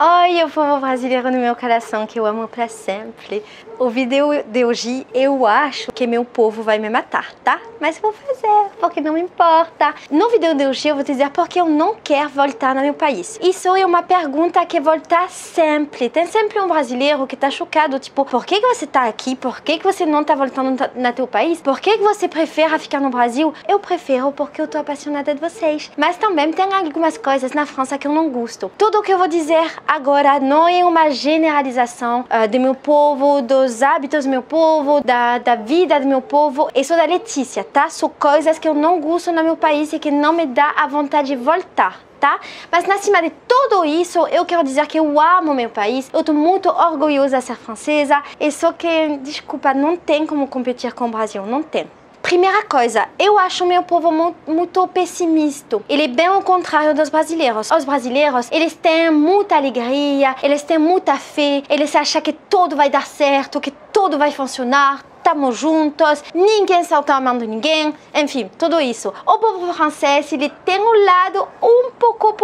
Oi, o povo brasileiro no meu coração, que eu amo pra sempre. O vídeo de hoje, eu acho que meu povo vai me matar, tá? Mas eu vou fazer, porque não me importa. No vídeo de hoje, eu vou dizer porque eu não quero voltar no meu país. Isso é uma pergunta que volta sempre. Tem sempre um brasileiro que tá chocado, tipo, por que você tá aqui? Por que você não tá voltando no teu país? Por que você prefere ficar no Brasil? Eu prefiro porque eu tô apaixonada de vocês. Mas também tem algumas coisas na França que eu não gosto. Tudo o que eu vou dizer agora não é uma generalização do meu povo, dos hábitos do meu povo, da vida do meu povo. Eu sou da Letícia, tá? São coisas que eu não gosto no meu país e que não me dá a vontade de voltar, tá? Mas acima de tudo isso, eu quero dizer que eu amo meu país. Eu tô muito orgulhosa de ser francesa. E só que, desculpa, não tem como competir com o Brasil, não tem. Primeira coisa, eu acho meu povo muito pessimista. Ele é bem ao contrário dos brasileiros. Os brasileiros, eles têm muita alegria, eles têm muita fé, eles acham que tudo vai dar certo, que tudo vai funcionar. Estamos juntos, ninguém salta a mão de ninguém, enfim, tudo isso. O povo francês, ele tem um lado um pouco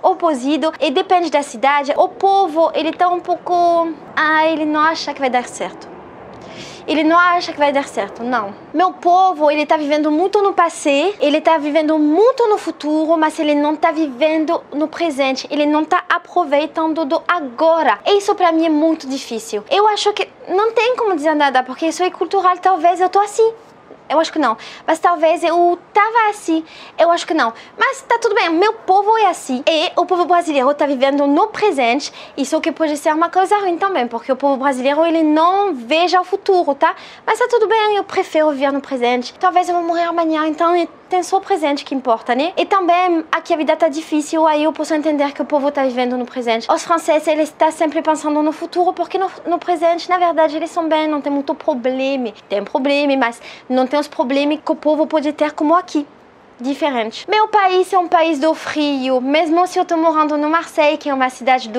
oposido e depende da cidade. O povo, ele tá um pouco... ele não acha que vai dar certo. Ele não acha que vai dar certo, não. Meu povo, ele tá vivendo muito no passado, ele tá vivendo muito no futuro, mas ele não tá vivendo no presente, ele não tá aproveitando do agora. E isso pra mim é muito difícil. Eu acho que não tem como dizer nada, porque isso é cultural, talvez eu tô assim. Eu acho que não. Mas talvez eu tava assim. Eu acho que não. Mas tá tudo bem. Meu povo é assim. E o povo brasileiro tá vivendo no presente. Isso que pode ser uma coisa ruim também. Porque o povo brasileiro, ele não veja o futuro, tá? Mas tá tudo bem. Eu prefiro viver no presente. Talvez eu vou morrer amanhã. Então tem só o presente que importa, né? E também aqui a vida tá difícil. Aí eu posso entender que o povo tá vivendo no presente. Os franceses, eles estão sempre pensando no futuro. Porque no presente, na verdade, eles são bem. Não tem muito problema. Tem problema, mas não tem os problemas que o povo pode ter como aqui. Diferente. Meu país é um país do frio, mesmo se eu tô morando no Marseille, que é uma cidade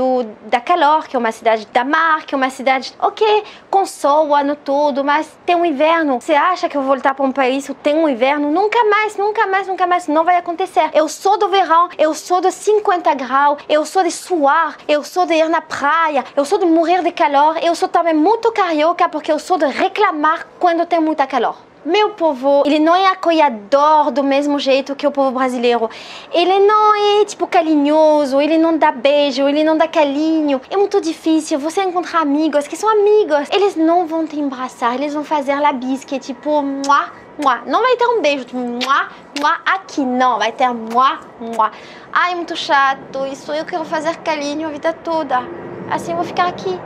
da calor, que é uma cidade da mar, que é uma cidade, ok, com sol o ano todo, mas tem um inverno. Você acha que eu vou voltar para um país que tem um inverno? Nunca mais, nunca mais, nunca mais, não vai acontecer. Eu sou do verão, eu sou de 50 graus, eu sou de suar, eu sou de ir na praia, eu sou de morrer de calor, eu sou também muito carioca porque eu sou de reclamar quando tem muita calor. Meu povo, ele não é acolhedor do mesmo jeito que o povo brasileiro. Ele não é, tipo, carinhoso, ele não dá beijo, ele não dá carinho. É muito difícil você encontrar amigos que são amigos. Eles não vão te abraçar, eles vão fazer la bise, que é tipo, muá, muá. Não vai ter um beijo, tipo, muá, muá, aqui não, vai ter muá, muá. Ai, é muito chato, isso eu quero fazer carinho a vida toda. Assim eu vou ficar aqui.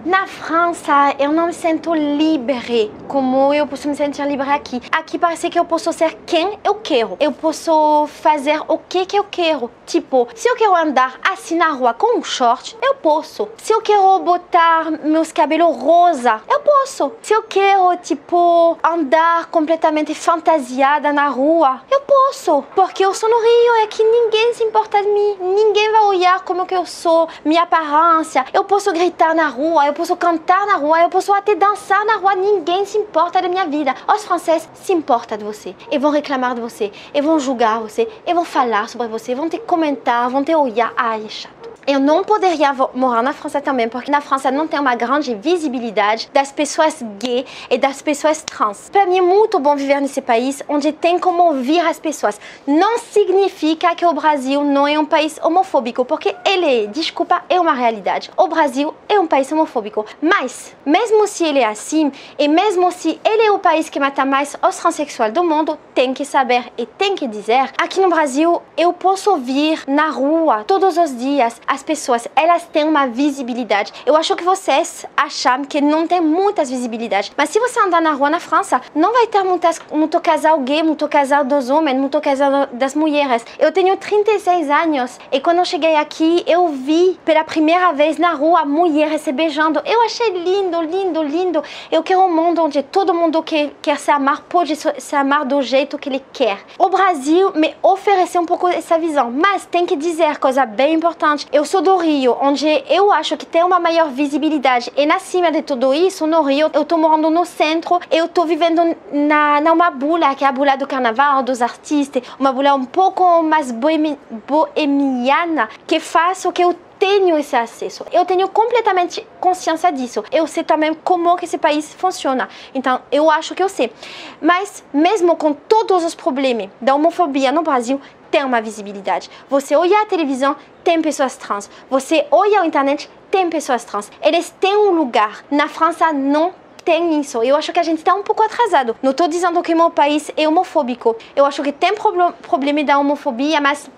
Na França, eu não me sinto livre como eu posso me sentir livre aqui. Aqui parece que eu posso ser quem eu quero. Eu posso fazer o que eu quero. Tipo, se eu quero andar assim na rua com um short, eu posso. Se eu quero botar meus cabelos rosa, eu posso. Se eu quero, tipo, andar completamente fantasiada na rua, eu posso. Porque eu sou no Rio e aqui ninguém se importa de mim. Ninguém vai olhar como que eu sou, minha aparência. Eu posso gritar na rua, eu posso cantar na rua, eu posso até dançar na rua, ninguém se importa da minha vida. Os franceses se importam de você, e vão reclamar de você, e vão julgar você, e vão falar sobre você, vão te comentar, vão te olhar. Ai, é chato. Eu não poderia morar na França também, porque na França não tem uma grande visibilidade das pessoas gays e das pessoas trans. Para mim é muito bom viver nesse país onde tem como ouvir as pessoas. Não significa que o Brasil não é um país homofóbico, porque ele, desculpa, é uma realidade. O Brasil é um país homofóbico. Mas, mesmo se ele é assim, e mesmo se ele é o país que mata mais os transexuais do mundo, tem que saber e tem que dizer, aqui no Brasil eu posso ouvir na rua todos os dias as pessoas, elas têm uma visibilidade. Eu acho que vocês acham que não tem muitas visibilidades. Mas se você andar na rua na França, não vai ter muito casal gay, muito casal dos homens, muito casal das mulheres. Eu tenho 36 anos e quando eu cheguei aqui, eu vi pela primeira vez na rua mulheres se beijando. Eu achei lindo, lindo, lindo. Eu quero um mundo onde todo mundo que quer se amar pode se amar do jeito que ele quer. O Brasil me ofereceu um pouco essa visão, mas tem que dizer coisa bem importante. Eu sou do Rio, onde eu acho que tem uma maior visibilidade. E na cima de tudo isso, no Rio, eu tô morando no centro, eu tô vivendo numa bula, que é a bula do carnaval, dos artistas, uma bula um pouco mais boemiana, que faz o que eu tenho esse acesso, eu tenho completamente consciência disso, eu sei também como que esse país funciona, então eu acho que eu sei. Mas mesmo com todos os problemas da homofobia no Brasil, tem uma visibilidade. Você olha a televisão, tem pessoas trans. Você olha a internet, tem pessoas trans. Eles têm um lugar. Na França não tem isso. Eu acho que a gente está um pouco atrasado. Não estou dizendo que meu país é homofóbico. Eu acho que tem problema da homofobia, mas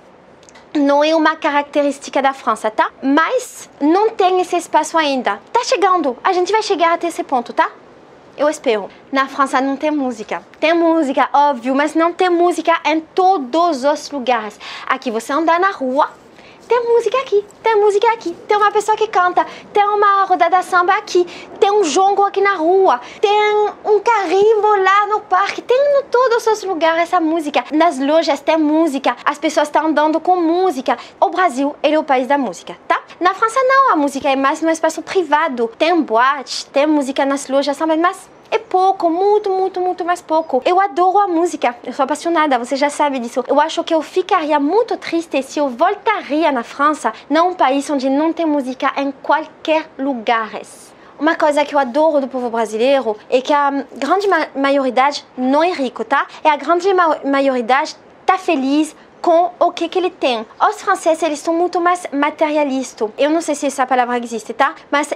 não é uma característica da França, tá? Mas não tem esse espaço ainda. Tá chegando. A gente vai chegar até esse ponto, tá? Eu espero. Na França não tem música. Tem música, óbvio, mas não tem música em todos os lugares. Aqui você anda na rua, tem música aqui, tem música aqui. Tem uma pessoa que canta, tem uma rodada samba aqui, tem um jongo aqui na rua, tem um carimbo lá no parque, tem em todos os lugares essa música. Nas lojas tem música, as pessoas estão andando com música. O Brasil, ele é o país da música, tá? Na França não, a música é mais no espaço privado. Tem boate, tem música nas lojas também, mas é pouco, muito mais pouco. Eu adoro a música, eu sou apaixonada, você já sabe disso. Eu acho que eu ficaria muito triste se eu voltaria na França, num país onde não tem música em qualquer lugar. Uma coisa que eu adoro do povo brasileiro é que a grande maioridade não é rico, tá? E a grande maioridade tá feliz com o que ele tem. Os franceses, eles são muito mais materialistas. Eu não sei se essa palavra existe, tá? Mas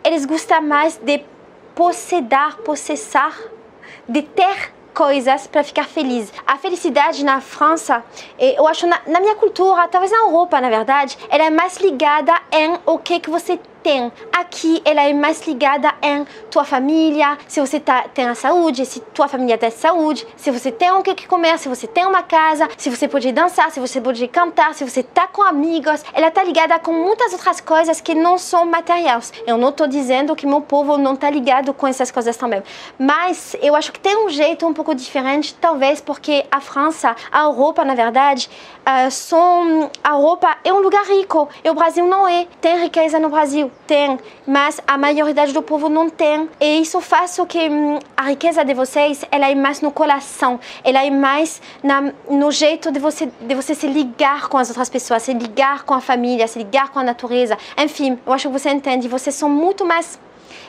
eles gostam mais de possessar, de ter coisas para ficar feliz. A felicidade na França, eu acho na minha cultura, talvez na Europa, na verdade, ela é mais ligada em o que você tem. Aqui, ela é mais ligada em tua família, se você tem a saúde, se tua família tem saúde, se você tem o que comer, se você tem uma casa, se você pode dançar, se você pode cantar, se você tá com amigos. Ela tá ligada com muitas outras coisas que não são materiais. Eu não tô dizendo que meu povo não tá ligado com essas coisas também. Mas eu acho que tem um jeito um pouco diferente, talvez porque a França, a Europa, na verdade, a Europa é um lugar rico e o Brasil não é. Tem riqueza no Brasil? Tem, mas a maioria do povo não tem. E isso faz com que a riqueza de vocês, ela é mais no coração, ela é mais no jeito de você se ligar com as outras pessoas, se ligar com a família, se ligar com a natureza. Enfim, eu acho que você entende, vocês são muito mais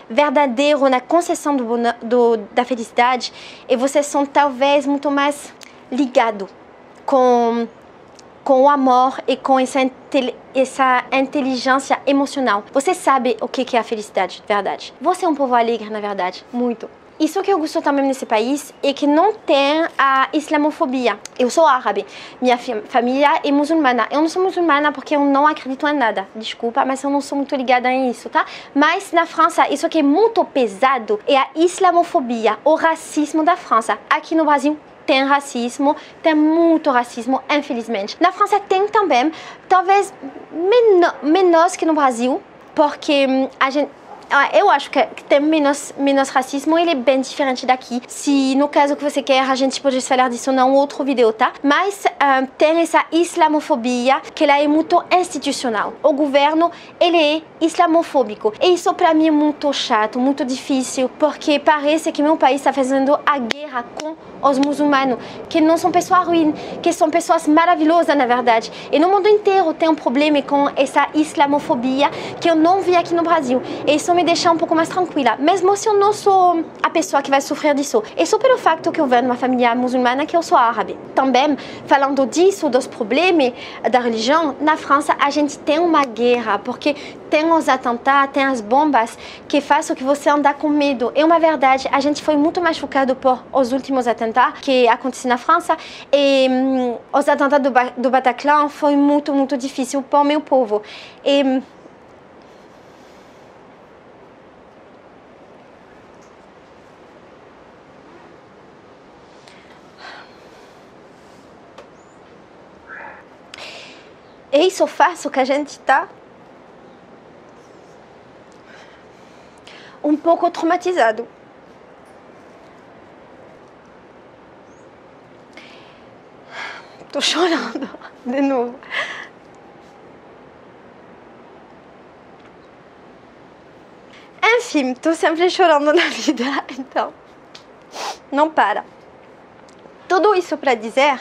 verdadeiro na concessão da felicidade e vocês são talvez muito mais ligados com o amor e com essa inteligência emocional. Você sabe o que é a felicidade, verdade? Você é um povo alegre, na verdade, muito. Isso que eu gosto também nesse país é que não tem a islamofobia. Eu sou árabe, minha família é muçulmana. Eu não sou muçulmana porque eu não acredito em nada. Desculpa, mas eu não sou muito ligada em isso, tá? Mas na França, isso que é muito pesado é a islamofobia, o racismo da França. Aqui no Brasil, tem racismo, tem muito racismo, infelizmente. Na França tem também, talvez menos que no Brasil, porque eu acho que tem menos racismo, ele é bem diferente daqui. Se no caso que você quer, a gente pode falar disso em outro vídeo, tá? Mas tem essa islamofobia que ela é muito institucional. O governo, ele é islamofóbico. E isso para mim é muito chato, muito difícil, porque parece que meu país está fazendo a guerra com os muçulmanos, que não são pessoas ruins, que são pessoas maravilhosas, na verdade. E no mundo inteiro tem um problema com essa islamofobia que eu não vi aqui no Brasil. E isso me deixa um pouco mais tranquila, mesmo se eu não sou a pessoa que vai sofrer disso. E só pelo facto que eu venho de uma família muçulmana, que eu sou árabe. Também, falando disso, dos problemas da religião, na França a gente tem uma guerra, porque tem os atentados, tem as bombas que fazem que você anda com medo. É uma verdade, a gente foi muito mais chocado por os últimos atentados que aconteceram na França e os atentados do Bataclan foi muito difícil para o meu povo. E isso faz que a gente está um pouco traumatizado. Tô chorando de novo. Enfim, tô sempre chorando na vida, então não para. Tudo isso para dizer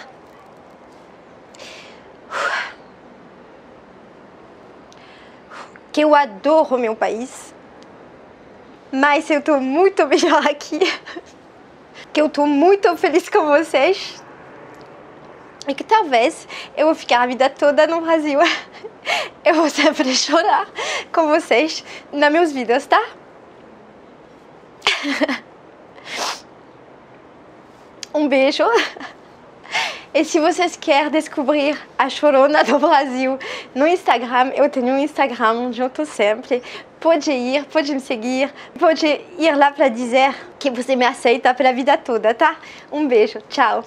que eu adoro o meu país, mas eu tô muito melhor aqui, que eu tô muito feliz com vocês e que talvez eu vou ficar a vida toda no Brasil. Eu vou sempre chorar com vocês nos meus vídeos, tá? Um beijo. E se vocês querem descobrir a Chorona do Brasil no Instagram, eu tenho um Instagram onde eu tô sempre. Pode ir, pode me seguir, pode ir lá para dizer que você me aceita pela vida toda, tá? Um beijo, tchau!